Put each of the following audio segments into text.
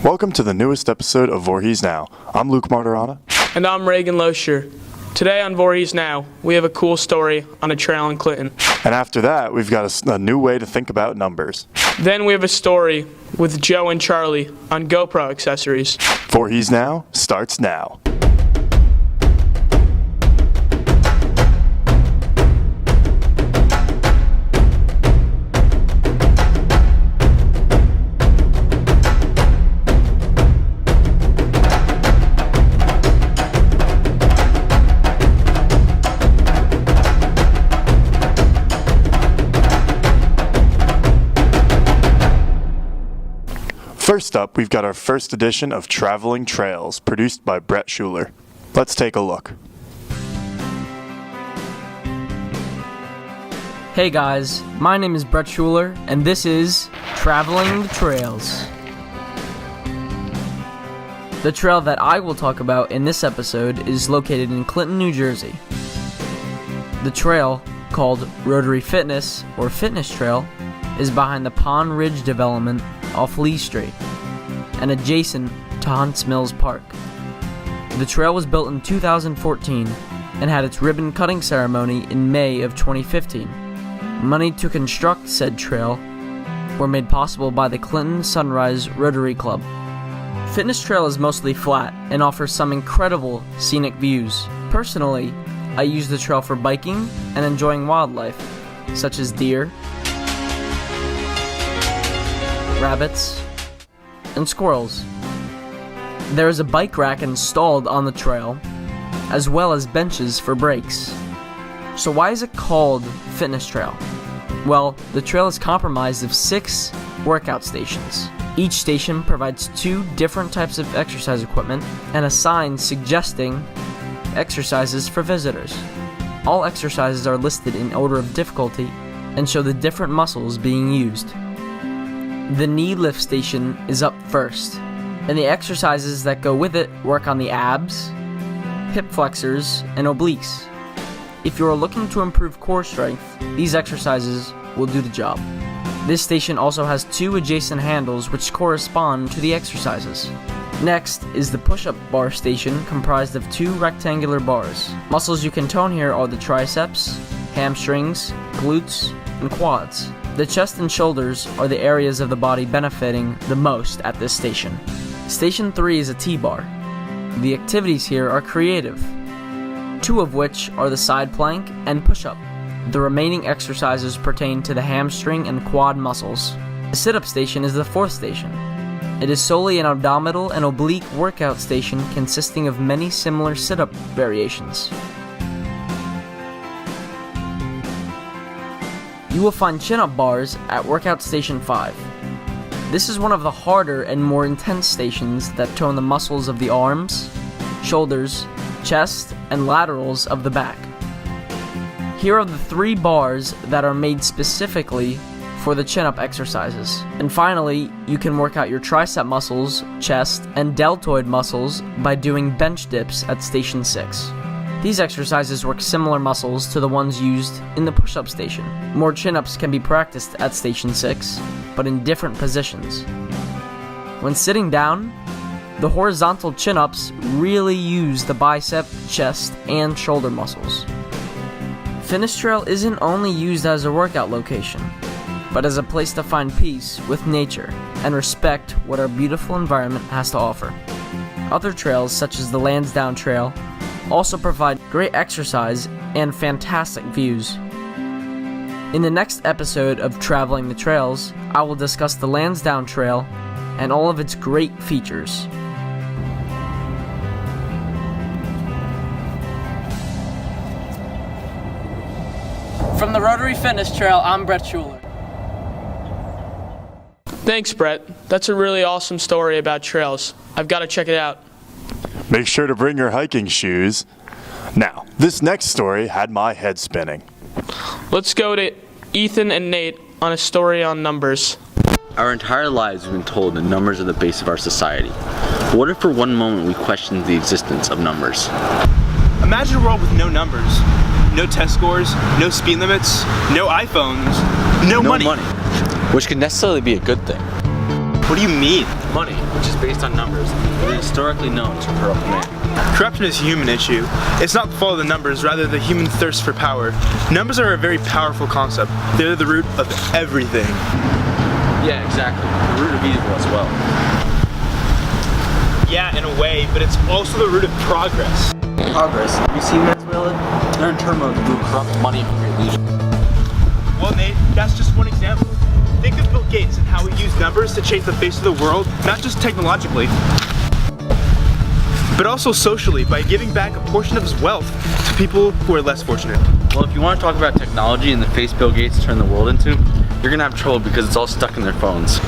Welcome to the newest episode of Voorhees Now. I'm Luke Martirana. And I'm Reagan Loescher. Today on Voorhees Now, we have a cool story on a trail in Clinton. And after that, we've got a new way to think about numbers. Then we have a story with Joe and Charlie on GoPro Accessories. Voorhees Now starts now. First up, we've got our first edition of Traveling Trails, produced by Bret. Let's take a look. Hey guys, my name is Bret, and this is Traveling the Trails. The trail that I will talk about in this episode is located in Clinton, New Jersey. The trail, called Rotary Fitness, or Fitness Trail, is behind the Pond Ridge development off Lee Street and adjacent to Hunts Mills Park. The trail was built in 2014 and had its ribbon cutting ceremony in May of 2015. Money to construct said trail were made possible by the Clinton Sunrise Rotary Club. Fitness Trail is mostly flat and offers some incredible scenic views. Personally, I use the trail for biking and enjoying wildlife, such as deer, rabbits, and squirrels. There is a bike rack installed on the trail, as well as benches for breaks. So why is it called Fitness Trail? Well, the trail is comprised of 6 workout stations. Each station provides 2 different types of exercise equipment and a sign suggesting exercises for visitors. All exercises are listed in order of difficulty and show the different muscles being used. The knee lift station is up first, and the exercises that go with it work on the abs, hip flexors, and obliques. If you are looking to improve core strength, these exercises will do the job. This station also has 2 adjacent handles which correspond to the exercises. Next is the push-up bar station, comprised of 2 rectangular bars. Muscles you can tone here are the triceps, hamstrings, glutes, and quads. The chest and shoulders are the areas of the body benefiting the most at this station. Station 3 is a T-bar. The activities here are creative, 2 of which are the side plank and push-up. The remaining exercises pertain to the hamstring and quad muscles. The sit-up station is the 4th station. It is solely an abdominal and oblique workout station consisting of many similar sit-up variations. You will find chin-up bars at Workout Station 5. This is one of the harder and more intense stations that tone the muscles of the arms, shoulders, chest, and laterals of the back. Here are the 3 bars that are made specifically for the chin-up exercises. And finally, you can work out your tricep muscles, chest, and deltoid muscles by doing bench dips at Station 6. These exercises work similar muscles to the ones used in the push-up station. More chin-ups can be practiced at Station 6, but in different positions. When sitting down, the horizontal chin-ups really use the bicep, chest, and shoulder muscles. Fitness Trail isn't only used as a workout location, but as a place to find peace with nature and respect what our beautiful environment has to offer. Other trails, such as the Lansdowne Trail, also provide great exercise and fantastic views. In the next episode of Traveling the Trails, I will discuss the Lansdowne Trail and all of its great features. From the Rotary Fitness Trail, I'm Bret. Thanks, Bret. That's a really awesome story about trails. I've got to check it out. Make sure to bring your hiking shoes. Now, this next story had my head spinning. Let's go to Ethan and Nate on a story on numbers. Our entire lives we've been told that numbers are the base of our society. But what if for one moment we questioned the existence of numbers? Imagine a world with no numbers, no test scores, no speed limits, no iPhones, no money. Which could necessarily be a good thing. What do you mean? Money, which is based on numbers, is historically known to corrupt man. Corruption is a human issue. It's not the fault of the numbers, rather the human thirst for power. Numbers are a very powerful concept. They're the root of everything. Yeah, exactly. The root of evil as well. Yeah, in a way, but it's also the root of progress. Progress. Have you seen Venezuela? They're in turmoil due to corrupt money from your leader. Well, Nate, that's just one example. Think of Bill Gates and how he used numbers to change the face of the world, not just technologically, but also socially by giving back a portion of his wealth to people who are less fortunate. Well, if you want to talk about technology and the face Bill Gates turned the world into, you're gonna have trouble because it's all stuck in their phones.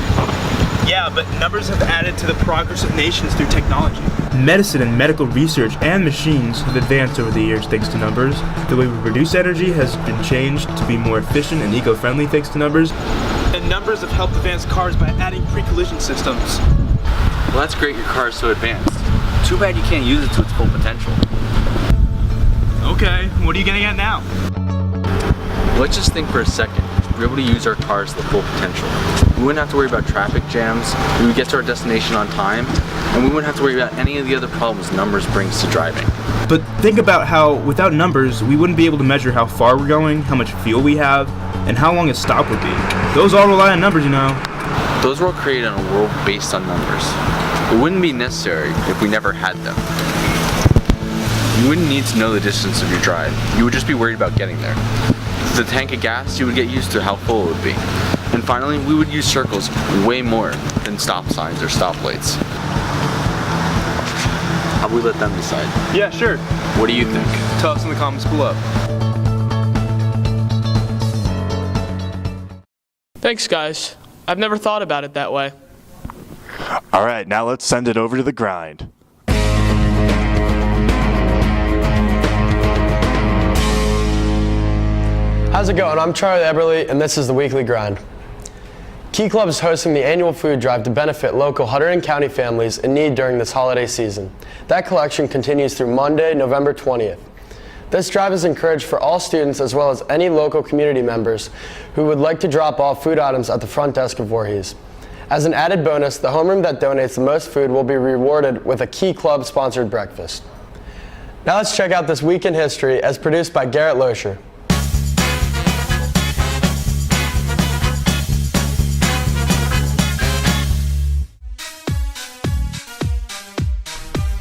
Yeah, but numbers have added to the progress of nations through technology. Medicine and medical research and machines have advanced over the years thanks to numbers. The way we produce energy has been changed to be more efficient and eco-friendly thanks to numbers. And numbers have helped advance cars by adding pre-collision systems. Well, that's great your car is so advanced. Too bad you can't use it to its full potential. Okay, what are you getting at now? Let's just think for a second. We're able to use our cars to the full potential. We wouldn't have to worry about traffic jams, we would get to our destination on time, and we wouldn't have to worry about any of the other problems numbers brings to driving. But think about how, without numbers, we wouldn't be able to measure how far we're going, how much fuel we have, and how long a stop would be. Those all rely on numbers, you know. Those were all created in a world based on numbers. It wouldn't be necessary if we never had them. You wouldn't need to know the distance of your drive. You would just be worried about getting there. The tank of gas, you would get used to how full it would be. And finally, we would use circles way more than stop signs or stoplights. How about we let them decide? Yeah, sure. What do you think? Tell us in the comments below. Thanks, guys. I've never thought about it that way. All right, now let's send it over to the grind. How's it going? I'm Charlie Eberly, and this is the Weekly Grind. Key Club is hosting the annual food drive to benefit local Hunterdon County families in need during this holiday season. That collection continues through Monday, November 20th. This drive is encouraged for all students as well as any local community members who would like to drop off food items at the front desk of Voorhees. As an added bonus, the homeroom that donates the most food will be rewarded with a Key Club sponsored breakfast. Now let's check out this week in history as produced by Garrett Loescher.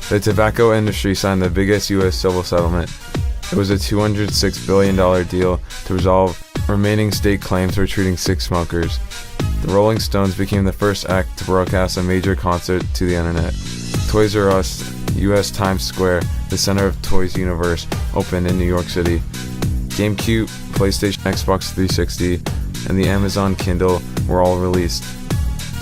The tobacco industry signed the biggest U.S. civil settlement. It was a $206 billion deal to resolve remaining state claims for treating sick smokers. The Rolling Stones became the first act to broadcast a major concert to the internet. Toys R Us, U.S. Times Square, the center of Toys Universe, opened in New York City. GameCube, PlayStation, Xbox 360, and the Amazon Kindle were all released.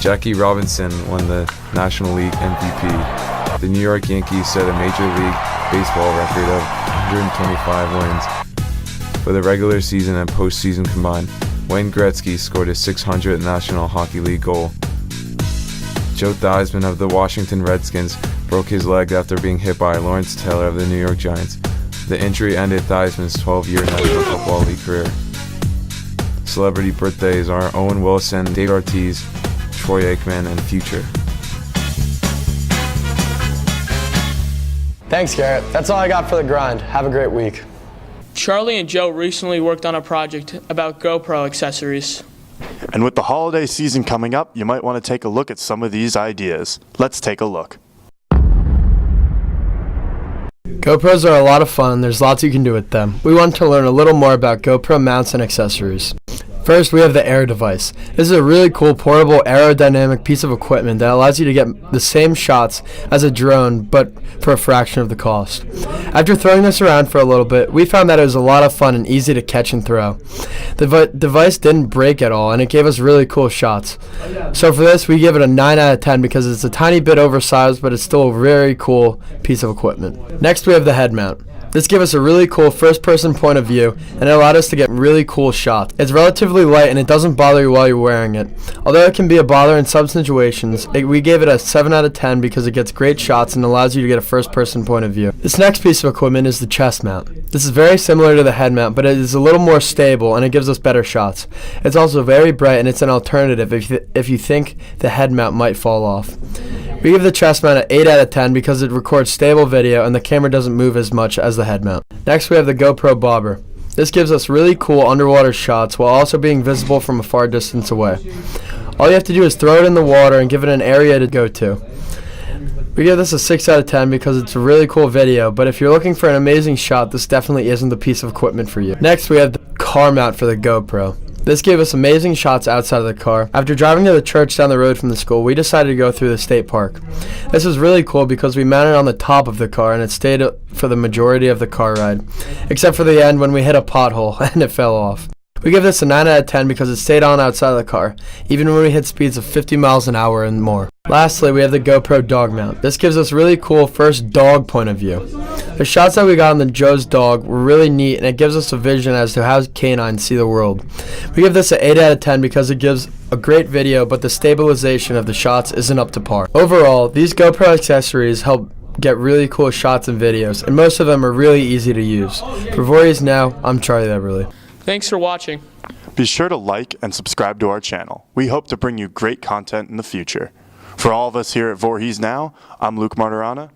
Jackie Robinson won the National League MVP. The New York Yankees set a Major League Baseball record of 125 wins for the regular season and postseason combined. Wayne Gretzky scored his 600th National Hockey League goal. Joe Theismann of the Washington Redskins broke his leg after being hit by Lawrence Taylor of the New York Giants. The injury ended Theismann's 12-year National Football League career. Celebrity birthdays are Owen Wilson, Dave Ortiz, Troy Aikman, and Future. Thanks, Garrett. That's all I got for the grind. Have a great week. Charlie and Joe recently worked on a project about GoPro accessories. And with the holiday season coming up, you might want to take a look at some of these ideas. Let's take a look. GoPros are a lot of fun and there's lots you can do with them. We want to learn a little more about GoPro mounts and accessories. First, we have the Air device. This is a really cool portable aerodynamic piece of equipment that allows you to get the same shots as a drone, but for a fraction of the cost. After throwing this around for a little bit, we found that it was a lot of fun and easy to catch and throw. The device didn't break at all, and it gave us really cool shots. So for this, we give it a 9 out of 10 because it's a tiny bit oversized, but it's still a very cool piece of equipment. Next, we have the head mount. This gave us a really cool first-person point of view, and it allowed us to get really cool shots. It's relatively light and it doesn't bother you while you're wearing it. Although it can be a bother in some situations, we gave it a 7 out of 10 because it gets great shots and allows you to get a first-person point of view. This next piece of equipment is the chest mount. This is very similar to the head mount, but it is a little more stable and it gives us better shots. It's also very bright and it's an alternative if you think the head mount might fall off. We give the chest mount an 8 out of 10 because it records stable video and the camera doesn't move as much as the head mount. Next we have the GoPro Bobber. This gives us really cool underwater shots while also being visible from a far distance away. All you have to do is throw it in the water and give it an area to go to. We give this a 6 out of 10 because it's a really cool video, but if you're looking for an amazing shot, this definitely isn't the piece of equipment for you. Next we have the car mount for the GoPro. This gave us amazing shots outside of the car. After driving to the church down the road from the school, we decided to go through the state park. This was really cool because we mounted on the top of the car and it stayed for the majority of the car ride, except for the end when we hit a pothole and it fell off. We give this a 9 out of 10 because it stayed on outside of the car, even when we hit speeds of 50 miles an hour and more. Lastly, we have the GoPro dog mount. This gives us really cool first dog point of view. The shots that we got on the Joe's dog were really neat and it gives us a vision as to how canines see the world. We give this an 8 out of 10 because it gives a great video, but the stabilization of the shots isn't up to par. Overall, these GoPro accessories help get really cool shots and videos, and most of them are really easy to use. For Voorhees Now, I'm Charlie Eberly. Thanks for watching. Be sure to like and subscribe to our channel. We hope to bring you great content in the future. For all of us here at Voorhees Now, I'm Luke Martirana.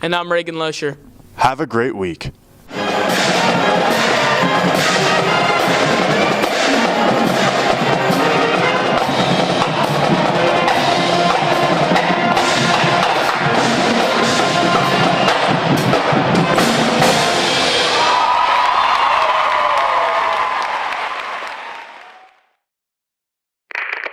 And I'm Reagan Loescher. Have a great week.